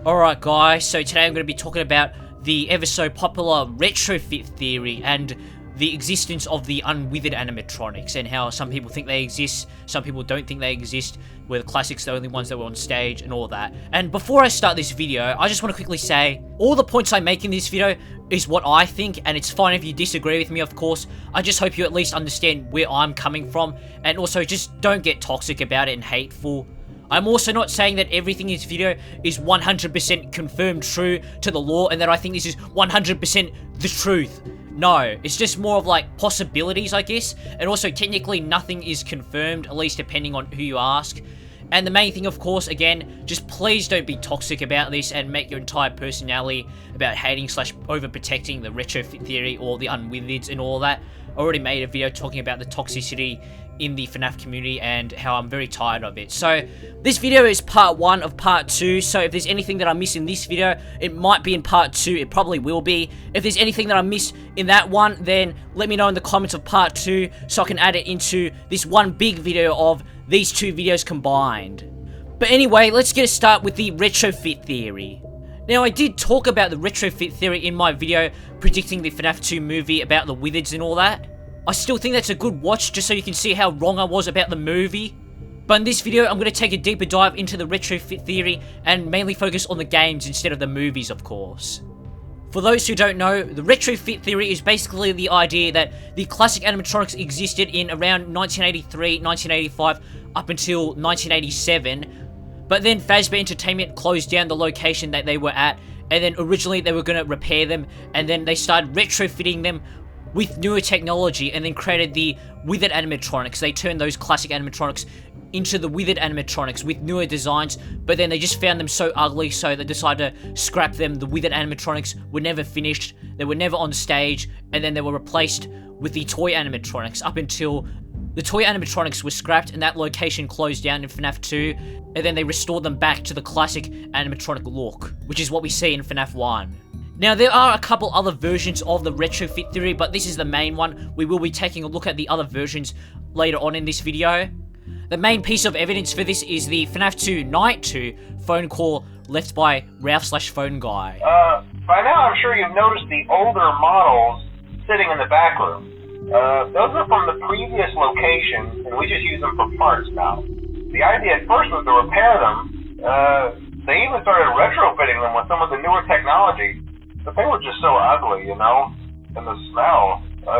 Alright guys, so today I'm going to be talking about the ever so popular retrofit theory and the existence of the unwithered animatronics and how some people think they exist, some people don't think they exist, where the classics are the only ones that were on stage and all that. And before I start this video, I just want to quickly say, all the points I make in this video is what I think, and it's fine if you disagree with me, of course. I just hope you at least understand where I'm coming from, and also just don't get toxic about it and hateful. I'm also not saying that everything in this video is 100% confirmed true to the law and that I think this is 100% the truth. No, it's just more of like possibilities, I guess. And also technically nothing is confirmed, at least depending on who you ask. And the main thing, of course, again, just please don't be toxic about this and make your entire personality about hating / overprotecting the retrofit theory or the unwithereds and all that. I already made a video talking about the toxicity in the FNAF community and how I'm very tired of it. So this video is part 1 of part 2, so if there's anything that I miss in this video, it might be in part 2, it probably will be. If there's anything that I miss in that one, then let me know in the comments of part 2 so I can add it into this one big video of these two videos combined. But anyway, let's get a start with the retrofit theory. Now, I did talk about the retrofit theory in my video predicting the FNAF 2 movie about the Withereds and all that. I still think that's a good watch just so you can see how wrong I was about the movie. But in this video, I'm going to take a deeper dive into the retrofit theory and mainly focus on the games instead of the movies, of course. For those who don't know, the retrofit theory is basically the idea that the classic animatronics existed in around 1983, 1985, up until 1987. But then Fazbear Entertainment closed down the location that they were at, and then originally they were going to repair them, and then they started retrofitting them with newer technology and then created the withered animatronics. They turned those classic animatronics into the withered animatronics with newer designs, but then they just found them so ugly, so they decided to scrap them. The withered animatronics were never finished, they were never on stage, and then they were replaced with the toy animatronics up until the toy animatronics were scrapped and that location closed down in FNAF 2, and then they restored them back to the classic animatronic look, which is what we see in FNAF 1. Now, there are a couple other versions of the retrofit theory, but this is the main one. We will be taking a look at the other versions later on in this video. The main piece of evidence for this is the FNAF 2 Night 2 phone call left by Ralph/Phone Guy. By now I'm sure you've noticed the older models sitting in the back room. Those are from the previous location, and we just use them for parts now. The idea at first was to repair them. They even started retrofitting them with some of the newer technology. But they were just so ugly, you know, and the smell. So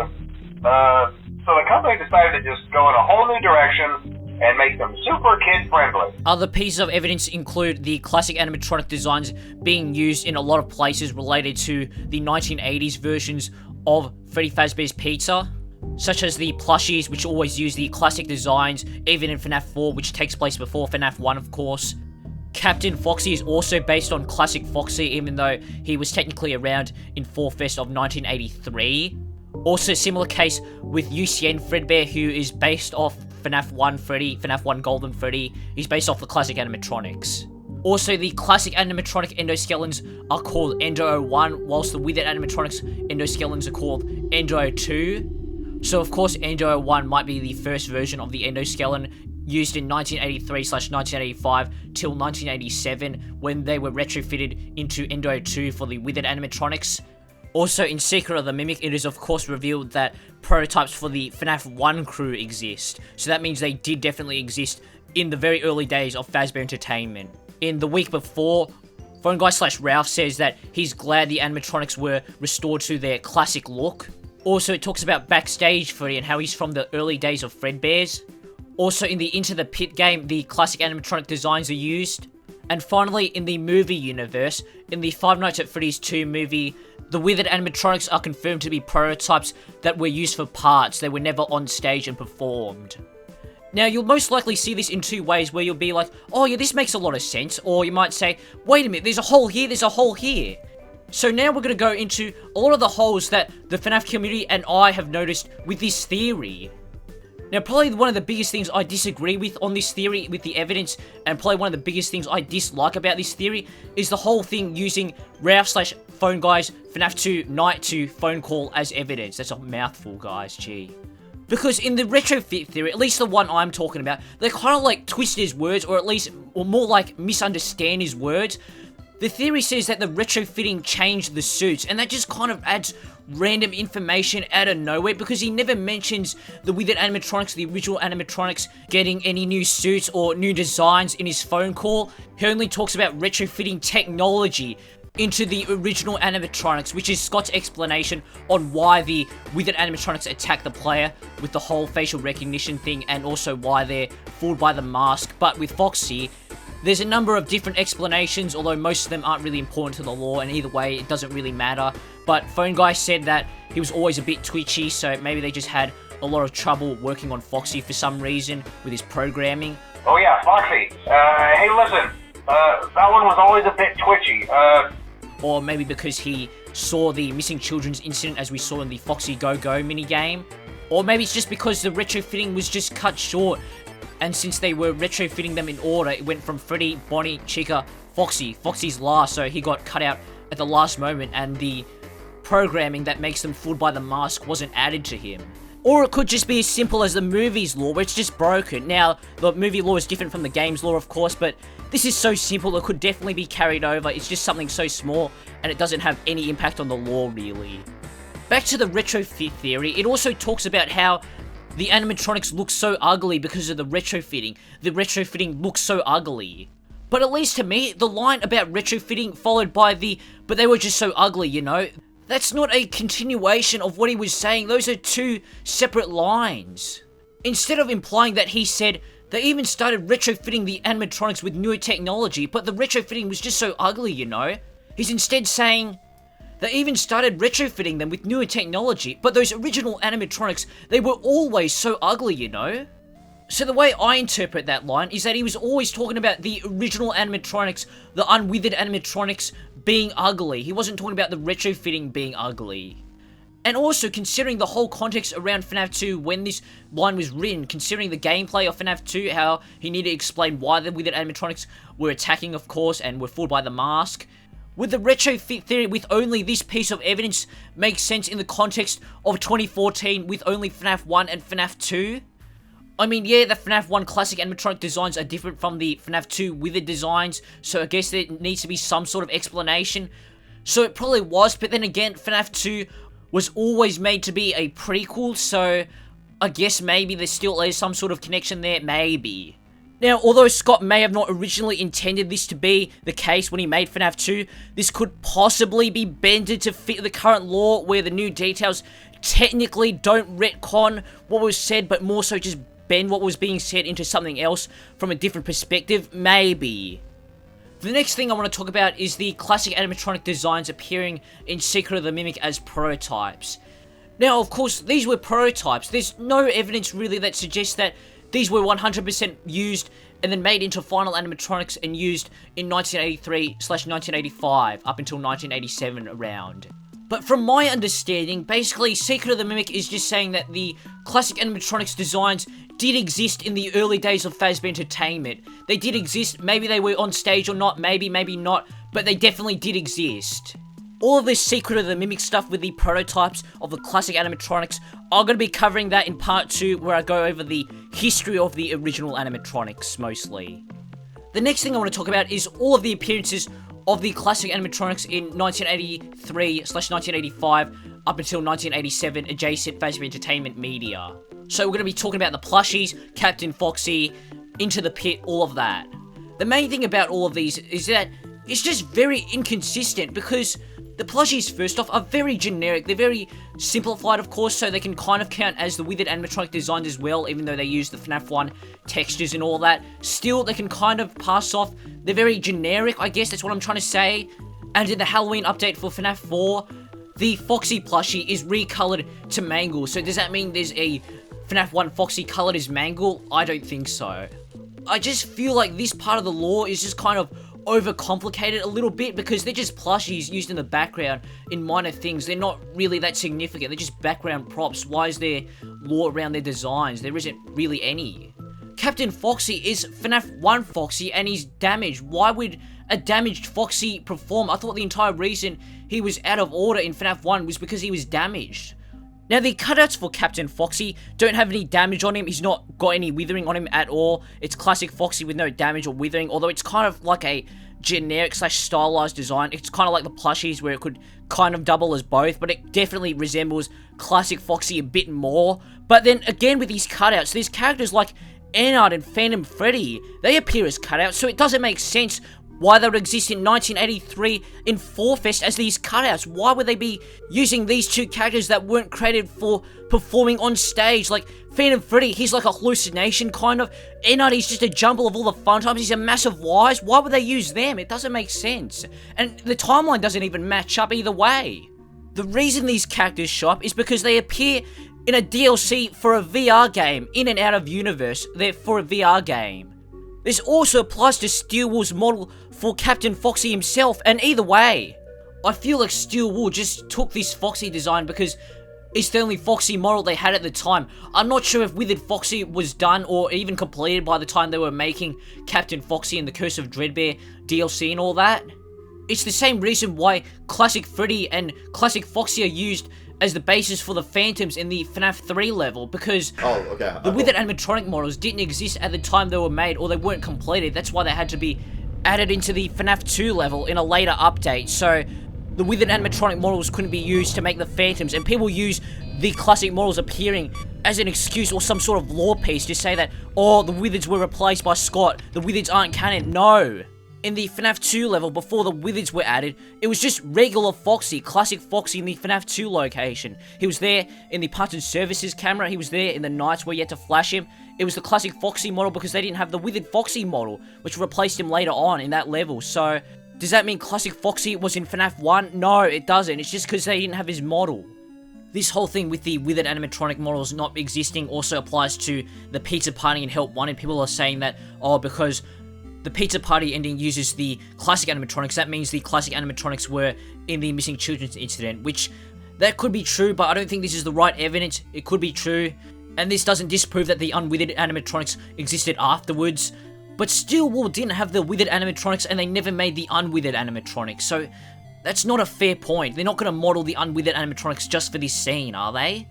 the company decided to just go in a whole new direction and make them super kid-friendly. Other pieces of evidence include the classic animatronic designs being used in a lot of places related to the 1980s versions of Freddy Fazbear's Pizza, such as the Plushies, which always use the classic designs, even in FNAF 4, which takes place before FNAF 1, of course. Captain Foxy is also based on classic Foxy, even though he was technically around in 4-Fest of 1983. Also, similar case with UCN Fredbear, who is based off FNAF 1 Freddy, FNAF 1 Golden Freddy. He's based off the classic animatronics. Also, the classic animatronic endoskeletons are called Endo 01, whilst the withered animatronics endoskeletons are called Endo 02. So, of course, Endo 01 might be the first version of the endoskeleton, used in 1983/1985 till 1987 when they were retrofitted into Endo 2 for the withered animatronics. Also, in Secret of the Mimic, it is of course revealed that prototypes for the FNAF 1 crew exist. So that means they did definitely exist in the very early days of Fazbear Entertainment. In the week before, Phone Guy/Ralph says that he's glad the animatronics were restored to their classic look. Also, it talks about backstage Freddy and how he's from the early days of Fredbear's. Also, in the Into the Pit game, the classic animatronic designs are used. And finally, in the movie universe, in the Five Nights at Freddy's 2 movie, the withered animatronics are confirmed to be prototypes that were used for parts. They were never on stage and performed. Now, you'll most likely see this in two ways, where you'll be like, oh yeah, this makes a lot of sense. Or you might say, wait a minute, there's a hole here, there's a hole here. So now we're going to go into a lot of the holes that the FNAF community and I have noticed with this theory. Now, probably one of the biggest things I disagree with on this theory, with the evidence, and probably one of the biggest things I dislike about this theory, is the whole thing using Ralph/Phone Guy's FNAF 2 Night 2 phone call as evidence. That's a mouthful, guys, gee. Because in the retrofit theory, at least the one I'm talking about, they kind of like twist his words, or at least, or more like misunderstand his words. The theory says that the retrofitting changed the suits, and that just kind of adds random information out of nowhere because he never mentions the Withered animatronics, the original animatronics, getting any new suits or new designs in his phone call. He only talks about retrofitting technology into the original animatronics, which is Scott's explanation on why the Withered animatronics attack the player with the whole facial recognition thing, and also why they're fooled by the mask. But with Foxy, there's a number of different explanations, although most of them aren't really important to the lore, and either way, it doesn't really matter. But Phone Guy said that he was always a bit twitchy, so maybe they just had a lot of trouble working on Foxy for some reason with his programming. Oh yeah, Foxy. Hey listen, that one was always a bit twitchy. Or maybe because he saw the missing children's incident as we saw in the Foxy Go-Go minigame. Or maybe it's just because the retrofitting was just cut short. And since they were retrofitting them in order, it went from Freddy, Bonnie, Chica, Foxy. Foxy's last, so he got cut out at the last moment, and the programming that makes them fooled by the mask wasn't added to him. Or it could just be as simple as the movie's lore, where it's just broken. Now, the movie lore is different from the game's lore, of course, but this is so simple, it could definitely be carried over. It's just something so small, and it doesn't have any impact on the lore, really. Back to the retrofit theory, it also talks about how the animatronics look so ugly because of the retrofitting. The retrofitting looks so ugly. But at least to me, the line about retrofitting followed by the, but they were just so ugly, you know? That's not a continuation of what he was saying. Those are two separate lines. Instead of implying that he said, they even started retrofitting the animatronics with newer technology, but the retrofitting was just so ugly, you know? He's instead saying, they even started retrofitting them with newer technology, but those original animatronics, they were always so ugly, you know? So the way I interpret that line is that he was always talking about the original animatronics, the Unwithered animatronics being ugly. He wasn't talking about the retrofitting being ugly. And also, considering the whole context around FNAF 2 when this line was written, considering the gameplay of FNAF 2, how he needed to explain why the Withered animatronics were attacking, of course, and were fooled by the mask, would the retrofit theory with only this piece of evidence make sense in the context of 2014 with only FNAF 1 and FNAF 2? I mean, yeah, the FNAF 1 classic animatronic designs are different from the FNAF 2 Withered designs, so I guess there needs to be some sort of explanation. So it probably was, but then again, FNAF 2 was always made to be a prequel, so I guess maybe there still is some sort of connection there, maybe. Now, although Scott may have not originally intended this to be the case when he made FNAF 2, this could possibly be bended to fit the current lore where the new details technically don't retcon what was said, but more so just bend what was being said into something else from a different perspective, maybe. The next thing I want to talk about is the classic animatronic designs appearing in Secret of the Mimic as prototypes. Now, of course, these were prototypes. There's no evidence really that suggests that these were 100% used and then made into final animatronics and used in 1983/1985 up until 1987 around. But from my understanding, basically, Secret of the Mimic is just saying that the classic animatronics designs did exist in the early days of Fazbear Entertainment. They did exist, maybe they were on stage or not, maybe not, but they definitely did exist. All of this Secret of the Mimic stuff with the prototypes of the classic animatronics, I'm going to be covering that in part 2, where I go over the history of the original animatronics, mostly. The next thing I want to talk about is all of the appearances of the classic animatronics in 1983/1985 up until 1987 adjacent Fazbear Entertainment media. So we're going to be talking about the Plushies, Captain Foxy, Into the Pit, all of that. The main thing about all of these is that it's just very inconsistent because the Plushies, first off, are very generic. They're very simplified, of course, so they can kind of count as the Withered animatronic designs as well, even though they use the FNAF 1 textures and all that. Still, they can kind of pass off. They're very generic, I guess, that's what I'm trying to say. And in the Halloween update for FNAF 4, the Foxy plushie is recolored to Mangle. So does that mean there's a FNAF 1 Foxy colored as Mangle? I don't think so. I just feel like this part of the lore is just kind of overcomplicated a little bit because they're just plushies used in the background in minor things. They're not really that significant. They're just background props. Why is there lore around their designs? There isn't really any. Captain Foxy is FNAF 1 Foxy and he's damaged. Why would a damaged Foxy perform? I thought the entire reason he was out of order in FNAF 1 was because he was damaged. Now, the cutouts for Captain Foxy don't have any damage on him. He's not got any withering on him at all. It's classic Foxy with no damage or withering, although it's kind of like a generic / stylized design. It's kind of like the Plushies where it could kind of double as both, but it definitely resembles classic Foxy a bit more. But then again with these cutouts, there's characters like Ennard and Phantom Freddy, they appear as cutouts, so it doesn't make sense why they would exist in 1983 in 4Fest as these cutouts. Why would they be using these two characters that weren't created for performing on stage? Like, Phantom Freddy, he's like a hallucination, kind of. Ennard, he's just a jumble of all the fun times. He's a massive wise. Why would they use them? It doesn't make sense. And the timeline doesn't even match up either way. The reason these characters show up is because they appear in a DLC for a VR game, in and out of universe. They're for a VR game. This also applies to Steel Wool's model for Captain Foxy himself, and either way, I feel like Steel Wool just took this Foxy design because it's the only Foxy model they had at the time. I'm not sure if Withered Foxy was done or even completed by the time they were making Captain Foxy and the Curse of Dreadbear DLC and all that. It's the same reason why Classic Freddy and Classic Foxy are used as the basis for the Phantoms in the FNAF 3 level, because the Withered animatronic models didn't exist at the time they were made, or they weren't completed. That's why they had to be added into the FNAF 2 level in a later update. So the Withered animatronic models couldn't be used to make the Phantoms, and people use the classic models appearing as an excuse or some sort of lore piece to say that, oh, the Withereds were replaced by Scott, the Withereds aren't canon. No! In the FNAF 2 level, before the Withereds were added, it was just regular Foxy, classic Foxy in the FNAF 2 location. He was there in the parts and services camera, he was there in the nights where you had to flash him. It was the classic Foxy model because they didn't have the Withered Foxy model, which replaced him later on in that level. So, does that mean classic Foxy was in FNAF 1? No, it doesn't. It's just because they didn't have his model. This whole thing with the Withered animatronic models not existing also applies to the Pizza Party in Help 1, and people are saying that, oh, because the Pizza Party ending uses the classic animatronics, that means the classic animatronics were in the missing children's incident, which, that could be true, but I don't think this is the right evidence. It could be true, and this doesn't disprove that the Unwithered animatronics existed afterwards, but Steel Wool didn't have the Withered animatronics, and they never made the Unwithered animatronics, so that's not a fair point. They're not going to model the Unwithered animatronics just for this scene, are they?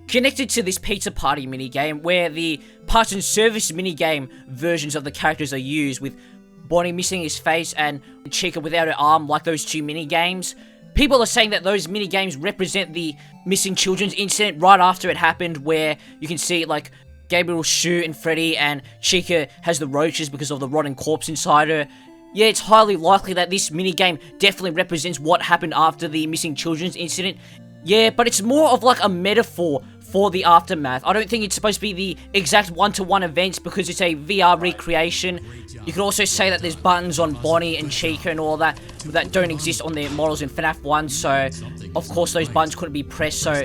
Connected to this Pizza Party minigame, where the parts and service minigame versions of the characters are used, with Bonnie missing his face and Chica without her arm, like those two minigames, people are saying that those minigames represent the missing children's incident right after it happened, where you can see, like, Gabriel's shoe and Freddy, and Chica has the roaches because of the rotten corpse inside her. Yeah, it's highly likely that this minigame definitely represents what happened after the missing children's incident. Yeah, but it's more of like a metaphor for the aftermath. I don't think it's supposed to be the exact one-to-one events because it's a VR recreation. You can also say that there's buttons on Bonnie and Chica and all that don't exist on their models in FNAF 1, so of course those buttons couldn't be pressed, so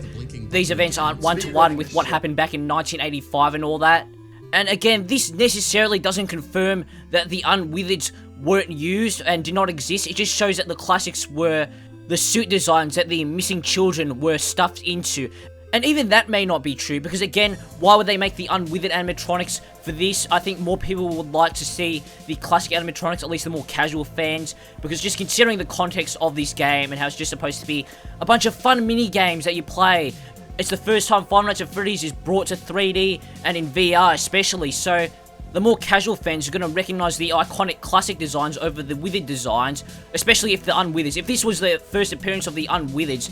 these events aren't one-to-one with what happened back in 1985 and all that. And again, this necessarily doesn't confirm that the Unwithereds weren't used and did not exist. It just shows that the classics were the suit designs that the missing children were stuffed into. And even that may not be true, because again, why would they make the Unwithered animatronics for this? I think more people would like to see the classic animatronics, at least the more casual fans, because just considering the context of this game and how it's just supposed to be a bunch of fun mini games that you play, it's the first time Five Nights at Freddy's is brought to 3D and in VR especially, so the more casual fans are going to recognize the iconic classic designs over the Withered designs, especially if the Unwithereds. If this was the first appearance of the Unwithereds,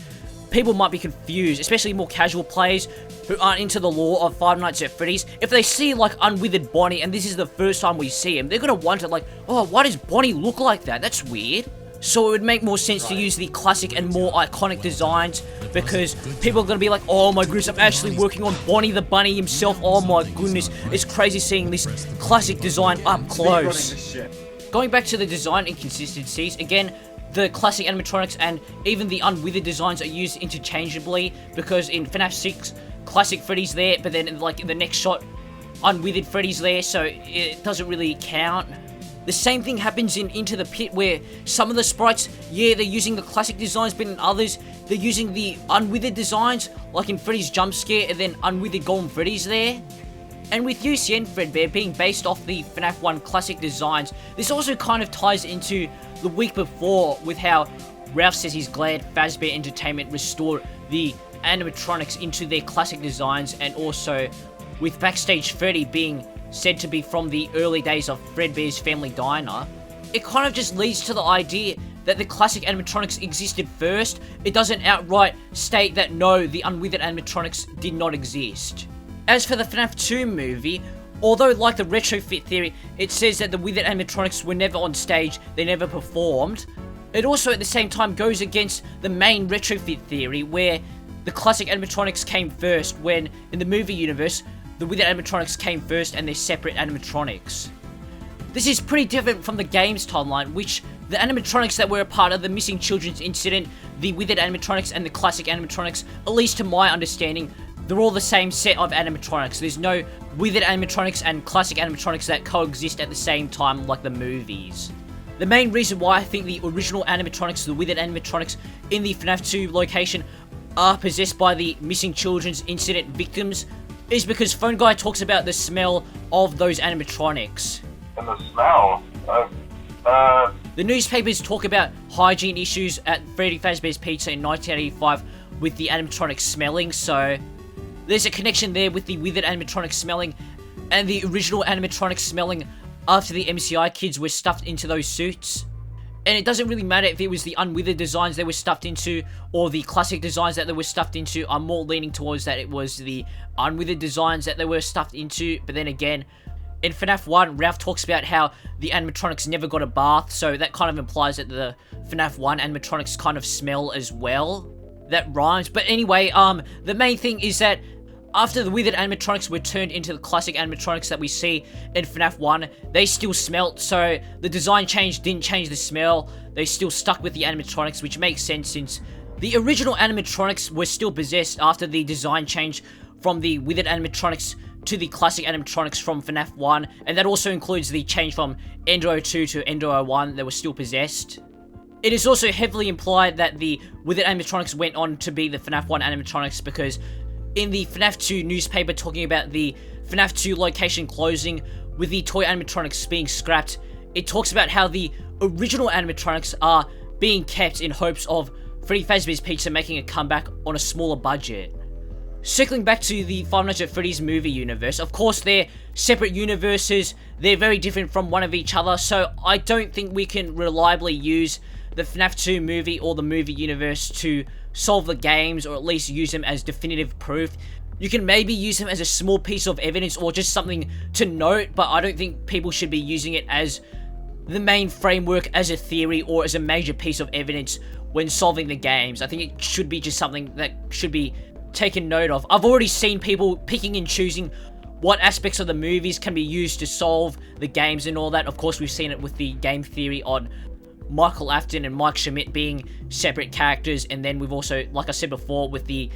people might be confused, especially more casual players who aren't into the lore of Five Nights at Freddy's. If they see, like, Unwithered Bonnie, and this is the first time we see him, they're going to wonder, like, oh, why does Bonnie look like that? That's weird. So it would make more sense to use the classic and more iconic designs, because people are going to be like, oh my goodness, I'm actually working on Bonnie the Bunny himself. Oh my goodness, it's crazy seeing this classic design up close. Going back to the design inconsistencies, again, the classic animatronics and even the Unwithered designs are used interchangeably, because in FNAF 6, classic Freddy's there, but then like in the next shot, Unwithered Freddy's there, so it doesn't really count. The same thing happens in Into the Pit, where some of the sprites, yeah, they're using the classic designs, but in others, they're using the Unwithered designs, like in Freddy's Jump Scare, and then Unwithered Golden Freddy's there. And with UCN Fredbear being based off the FNAF 1 classic designs, this also kind of ties into the week before with how Ralph says he's glad Fazbear Entertainment restored the animatronics into their classic designs, and also with Backstage Freddy being said to be from the early days of Fredbear's Family Diner. it kind of just leads to the idea that the classic animatronics existed first. It doesn't outright state that no, the Unwithered animatronics did not exist. As for the FNAF 2 movie, although like the retrofit theory, it says that the Withered animatronics were never on stage, they never performed, it also at the same time goes against the main retrofit theory where the classic animatronics came first, when in the movie universe, the Withered animatronics came first and they're separate animatronics. This is pretty different from the game's timeline, which the animatronics that were a part of the missing children's incident, the Withered animatronics and the classic animatronics, at least to my understanding, they're all the same set of animatronics. There's no Withered animatronics and classic animatronics that coexist at the same time like the movies. The main reason why I think the original animatronics, the Withered animatronics in the FNAF 2 location are possessed by the missing children's incident victims is because Phone Guy talks about the smell of those animatronics. And the smell? The newspapers talk about hygiene issues at Freddy Fazbear's Pizza in 1985 with the animatronics smelling, so there's a connection there with the Withered animatronics smelling and the original animatronics smelling after the MCI kids were stuffed into those suits. And it doesn't really matter if it was the Unwithered designs they were stuffed into or the classic designs that they were stuffed into. I'm more leaning towards that it was the Unwithered designs that they were stuffed into, but then again, in FNAF 1, Ralph talks about how the animatronics never got a bath, so that kind of implies that the FNAF 1 animatronics kind of smell as well. That rhymes. But anyway, the main thing is that after the Withered animatronics were turned into the classic animatronics that we see in FNAF 1, they still smelt, so the design change didn't change the smell. They still stuck with the animatronics, which makes sense since the original animatronics were still possessed after the design change from the Withered animatronics to the classic animatronics from FNAF 1, and that also includes the change from Endo 02 to Endo 01, they were still possessed. It is also heavily implied that the Withered animatronics went on to be the FNAF 1 animatronics because in the FNAF 2 newspaper talking about the FNAF 2 location closing with the toy animatronics being scrapped, it talks about how the original animatronics are being kept in hopes of Freddy Fazbear's Pizza making a comeback on a smaller budget. Circling back to the Five Nights at Freddy's movie universe, of course they're separate universes, they're very different from one of each other, so I don't think we can reliably use the FNAF 2 movie or the movie universe to solve the games, or at least use them as definitive proof. You can maybe use them as a small piece of evidence or just something to note, but I don't think people should be using it as the main framework, as a theory, or as a major piece of evidence when solving the games. I think it should be just something that should be taken note of. I've already seen people picking and choosing what aspects of the movies can be used to solve the games and all that. Of course, we've seen it with the game theory on Michael Afton and Mike Schmidt being separate characters, and then we've also, like I said before, with the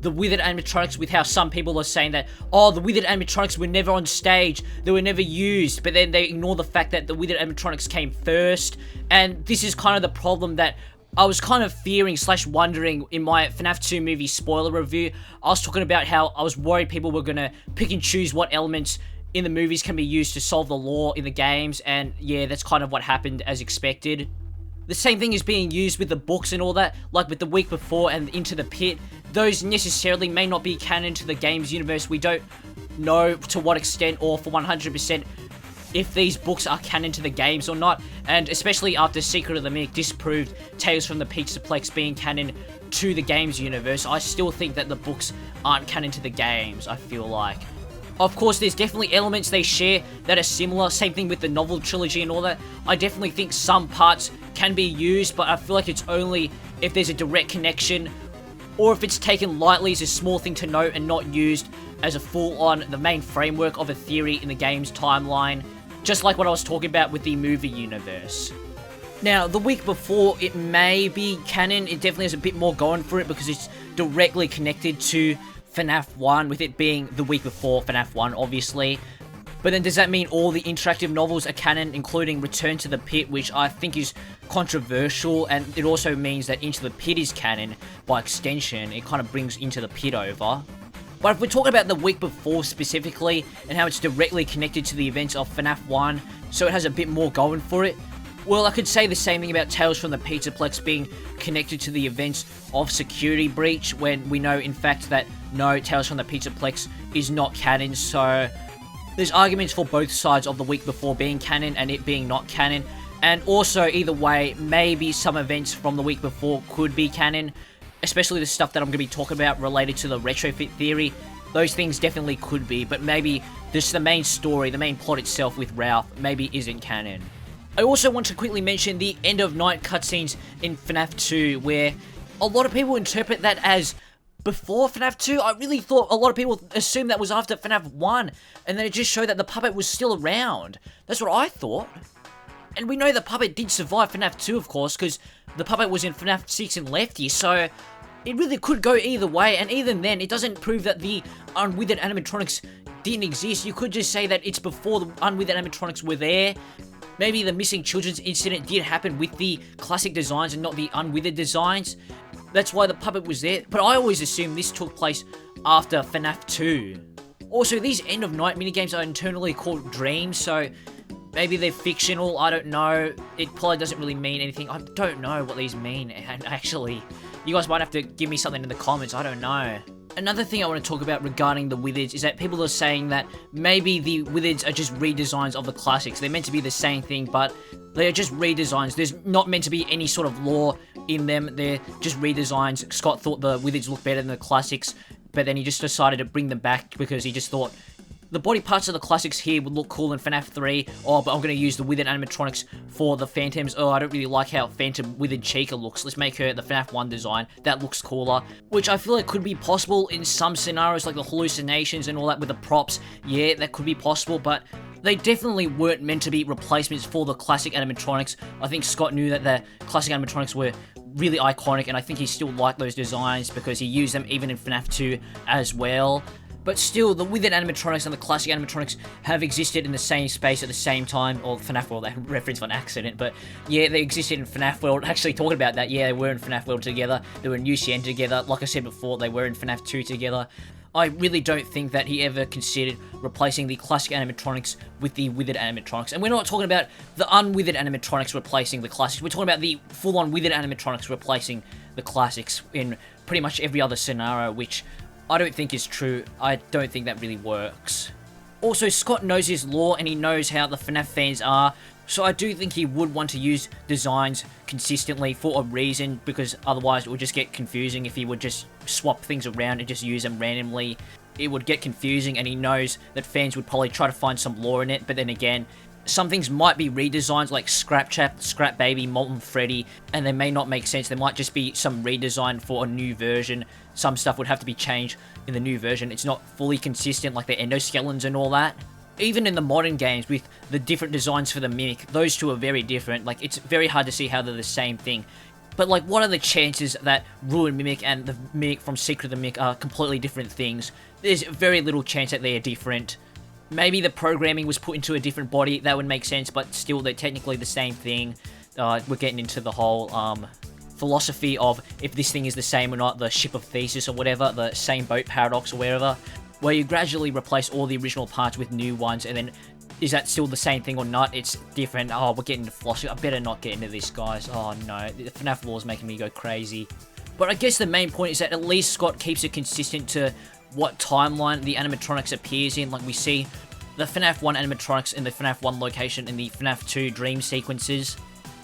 Withered animatronics, with how some people are saying that, oh, the Withered animatronics were never on stage, they were never used, but then they ignore the fact that the Withered animatronics came first, and this is kind of the problem that I was kind of fearing / wondering in my FNAF 2 movie spoiler review. I was talking about how I was worried people were going to pick and choose what elements in the movies can be used to solve the lore in the games, and yeah, that's kind of what happened as expected. The same thing is being used with the books and all that, like with the week before and Into the Pit. Those necessarily may not be canon to the games universe. We don't know to what extent or for 100% if these books are canon to the games or not, and especially after Secret of the Mimic disproved Tales from the Pizzaplex being canon to the games universe, I still think that the books aren't canon to the games, I feel like. Of course, there's definitely elements they share that are similar, same thing with the novel trilogy and all that. I definitely think some parts can be used, but I feel like it's only if there's a direct connection, or if it's taken lightly as a small thing to note and not used as a full-on, the main framework of a theory in the game's timeline. Just like what I was talking about with the movie universe. Now, the week before, it may be canon. It definitely has a bit more going for it because it's directly connected to FNAF 1, with it being the week before FNAF 1, obviously. But then does that mean all the interactive novels are canon, including Return to the Pit, which I think is controversial, and it also means that Into the Pit is canon by extension. It kind of brings Into the Pit over. But if we're talking about the week before specifically, and how it's directly connected to the events of FNAF 1, so it has a bit more going for it, well, I could say the same thing about Tales from the Pizzaplex being connected to the events of Security Breach, when we know, in fact, that no, Tales from the Pizzaplex is not canon, so there's arguments for both sides of the week before being canon and it being not canon, And also, either way, maybe some events from the week before could be canon, especially the stuff that I'm going to be talking about related to the retrofit theory. Those things definitely could be, but maybe just the main story, the main plot itself with Ralph, maybe isn't canon. I also want to quickly mention the end of night cutscenes in FNAF 2, where a lot of people interpret that as before FNAF 2. I really thought a lot of people assumed that was after FNAF 1, and then it just showed that the puppet was still around. That's what I thought. And we know the puppet did survive FNAF 2, of course, because the puppet was in FNAF 6 and Lefty, so it really could go either way, and even then, it doesn't prove that the Unwithered animatronics didn't exist. You could just say that it's before the Unwithered animatronics were there. Maybe the missing children's incident did happen with the classic designs and not the Unwithered designs. That's why the puppet was there, but I always assumed this took place after FNAF 2. Also, these end of night minigames are internally called dreams, so maybe they're fictional, I don't know. It probably doesn't really mean anything. I don't know what these mean, and actually, you guys might have to give me something in the comments, I don't know. Another thing I want to talk about regarding the Withereds is that people are saying that maybe the Withereds are just redesigns of the classics. They're meant to be the same thing, but they are just redesigns. There's not meant to be any sort of lore in them. They're just redesigns. Scott thought the Withereds looked better than the classics, but then he just decided to bring them back because he just thought the body parts of the classics here would look cool in FNAF 3. Oh, but I'm going to use the Withered animatronics for the Phantoms. Oh, I don't really like how Phantom Withered Chica looks. Let's make her the FNAF 1 design. That looks cooler. Which I feel like could be possible in some scenarios, like the hallucinations and all that with the props. Yeah, that could be possible, but they definitely weren't meant to be replacements for the classic animatronics. I think Scott knew that the classic animatronics were really iconic, and I think he still liked those designs because he used them even in FNAF 2 as well. But still, the Withered animatronics and the classic animatronics have existed in the same space at the same time, or FNAF World, that reference on accident, but yeah, they existed in FNAF World. Actually, talking about that, yeah, they were in FNAF World together, they were in UCN together, like I said before, they were in FNAF 2 together. I really don't think that he ever considered replacing the classic animatronics with the Withered animatronics. And we're not talking about the Unwithered animatronics replacing the classics, we're talking about the full-on Withered animatronics replacing the classics in pretty much every other scenario, which I don't think is true. I don't think that really works. Also, Scott knows his lore and he knows how the FNAF fans are, so I do think he would want to use designs consistently for a reason, because otherwise it would just get confusing if he would just swap things around and just use them randomly. It would get confusing, and he knows that fans would probably try to find some lore in it, but then again, some things might be redesigns like Scrap Chap, Scrap Baby, Molten Freddy, and they may not make sense. There might just be some redesign for a new version. Some stuff would have to be changed in the new version. It's not fully consistent like the endoskeletons and all that. Even in the modern games with the different designs for the Mimic, those two are very different. Like, it's very hard to see how they're the same thing. But like, what are the chances that Ruined Mimic and the Mimic from Secret of the Mimic are completely different things? There's very little chance that they are different. Maybe the programming was put into a different body, that would make sense, but still they're technically the same thing. We're getting into the whole philosophy of if this thing is the same or not, the ship of thesis or whatever, the same boat paradox or whatever, where you gradually replace all the original parts with new ones, and then is that still the same thing or not? It's different. Oh, we're getting into philosophy. I better not get into this, guys. Oh no, the FNAF lore is making me go crazy. But I guess the main point is that at least Scott keeps it consistent to what timeline the animatronics appears in. Like, we see the FNAF 1 animatronics in the FNAF 1 location in the FNAF 2 dream sequences.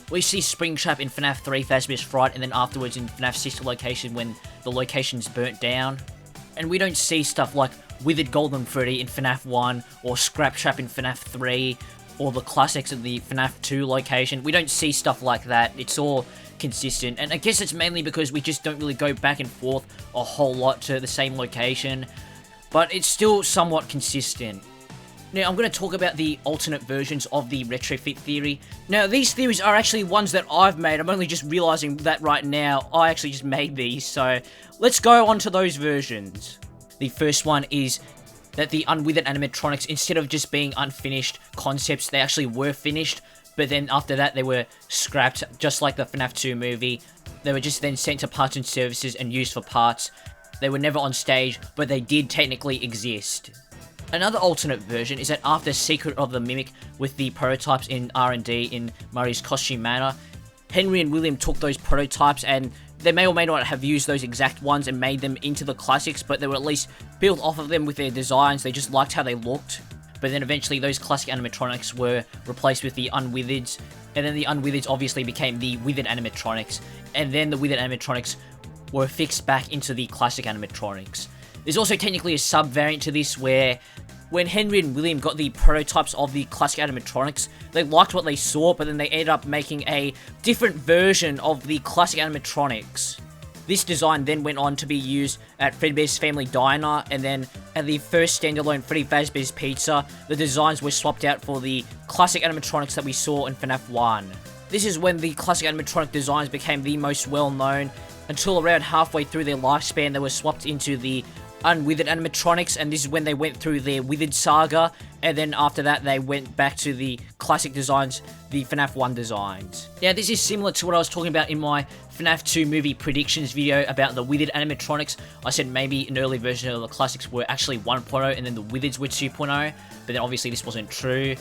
We see Springtrap in FNAF 3 Phasma's Fright, and then afterwards in FNAF sister location when the location's burnt down. And we don't see stuff like Withered Golden Freddy in FNAF 1, or Scrap Trap in FNAF 3, or the classics in the FNAF 2 location. We don't see stuff like that. It's all consistent, and I guess it's mainly because we just don't really go back and forth a whole lot to the same location, but it's still somewhat consistent. Now, I'm going to talk about the alternate versions of the retrofit theory. Now, these theories are actually ones that I've made. I'm only just realizing that right now. I actually just made these, so let's go on to those versions. The first one is that the Unwithered animatronics, instead of just being unfinished concepts, they actually were finished, but then after that they were scrapped, just like the FNAF 2 movie. They were just then sent to parts and services and used for parts. They were never on stage, but they did technically exist. Another alternate version is that after Secret of the Mimic with the prototypes in R&D in Murray's Costume Manor, Henry and William took those prototypes and they may or may not have used those exact ones and made them into the classics, but they were at least built off of them with their designs. They just liked how they looked. but then eventually those classic animatronics were replaced with the Unwithereds, and then the Unwithereds obviously became the Withered animatronics, and then the Withered animatronics were fixed back into the classic animatronics. There's also technically a sub-variant to this where when Henry and William got the prototypes of the classic animatronics, they liked what they saw, but then they ended up making a different version of the classic animatronics. This design then went on to be used at Fredbear's Family Diner, and then at the first standalone Freddy Fazbear's Pizza, the designs were swapped out for the classic animatronics that we saw in FNAF 1. This is when the classic animatronic designs became the most well-known, until around halfway through their lifespan they were swapped into the Unwithered animatronics, and this is when they went through their Withered saga, and then after that they went back to the classic designs, the FNAF 1 designs. Now this is similar to what I was talking about in my FNAF 2 movie predictions video about the Withered animatronics. I said maybe an early version of the classics were actually 1.0 and then the Withereds were 2.0, but then obviously this wasn't true.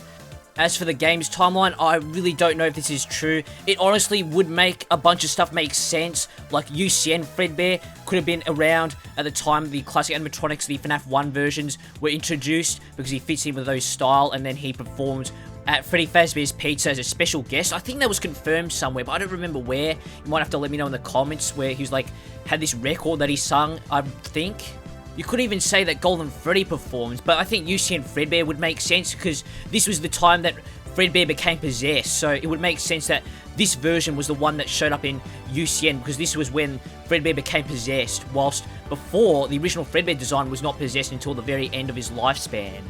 As for the game's timeline, I really don't know if this is true. It honestly would make a bunch of stuff make sense, like UCN Fredbear could have been around at the time the classic animatronics, the FNAF 1 versions, were introduced, because he fits in with those style, and then he performed at Freddy Fazbear's Pizza as a special guest. I think that was confirmed somewhere, but I don't remember where. You might have to let me know in the comments where he was like, had this record that he sung, I think. You could even say that Golden Freddy performed, but I think UCN Fredbear would make sense because this was the time that Fredbear became possessed, so it would make sense that this version was the one that showed up in UCN because this was when Fredbear became possessed, whilst before, the original Fredbear design was not possessed until the very end of his lifespan.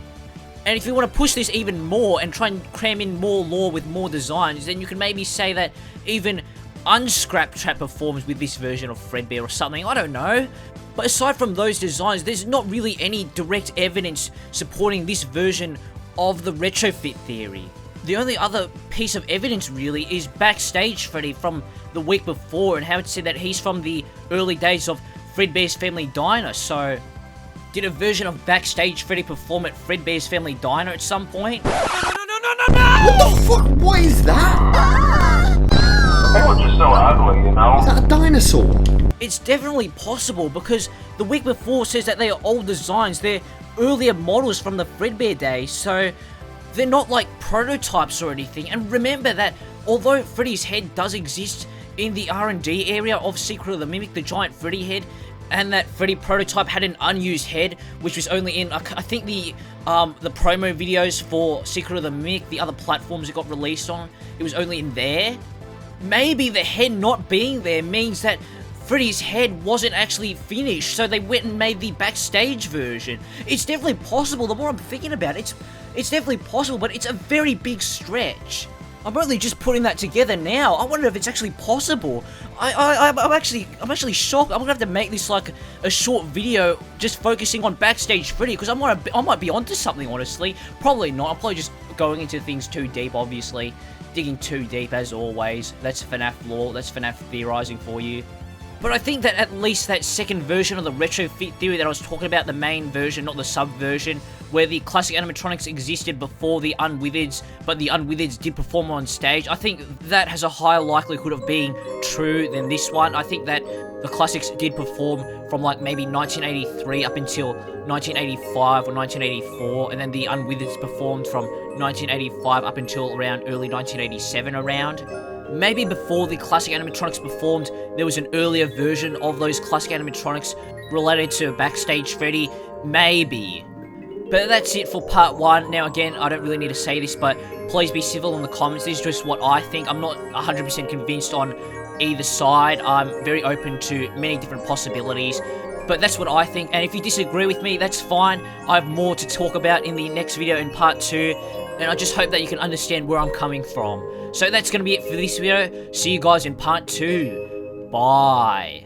And if you want to push this even more and try and cram in more lore with more designs, then you can maybe say that even Unscrap Trap performs with this version of Fredbear or something, I don't know. But aside from those designs, there's not really any direct evidence supporting this version of the retrofit theory. The only other piece of evidence really is Backstage Freddy from the week before and how it said that he's from the early days of Fredbear's Family Diner, so did a version of Backstage Freddy perform at Fredbear's Family Diner at some point? No! What the fuck? What is that? They were just so ugly, you know? Is that a dinosaur? It's definitely possible because the week before says that they are old designs, they're earlier models from the Fredbear days, so they're not like prototypes or anything. And remember that although Freddy's head does exist in the R&D area of Secret of the Mimic, the giant Freddy head, and that Freddy prototype had an unused head, which was only in, I think the promo videos for Secret of the Mimic, the other platforms it got released on, it was only in there. Maybe the head not being there means that Freddy's head wasn't actually finished, so they went and made the backstage version. It's definitely possible, the more I'm thinking about it, it's definitely possible, but it's a very big stretch. I'm only just putting that together now. I wonder if it's actually possible. I'm actually shocked. I'm gonna have to make this like a short video just focusing on Backstage Freddy, because I might be onto something, honestly. Probably not. I'm probably just going into things too deep, obviously. Digging too deep, as always. That's FNAF lore, that's FNAF theorizing for you. But I think that at least that second version of the retrofit theory that I was talking about, the main version, not the sub-version, where the classic animatronics existed before the Unwithereds, but the Unwithereds did perform on stage, I think that has a higher likelihood of being true than this one. I think that the classics did perform from like maybe 1983 up until 1985 or 1984, and then the Unwithereds performed from 1985 up until around early 1987 around. Maybe before the classic animatronics performed, there was an earlier version of those classic animatronics related to Backstage Freddy. Maybe. But that's it for part 1. Now again, I don't really need to say this, but please be civil in the comments. This is just what I think. I'm not 100% convinced on either side. I'm very open to many different possibilities. But that's what I think, and if you disagree with me, that's fine. I have more to talk about in the next video in part 2, and I just hope that you can understand where I'm coming from. So that's going to be it for this video. See you guys in part 2. Bye.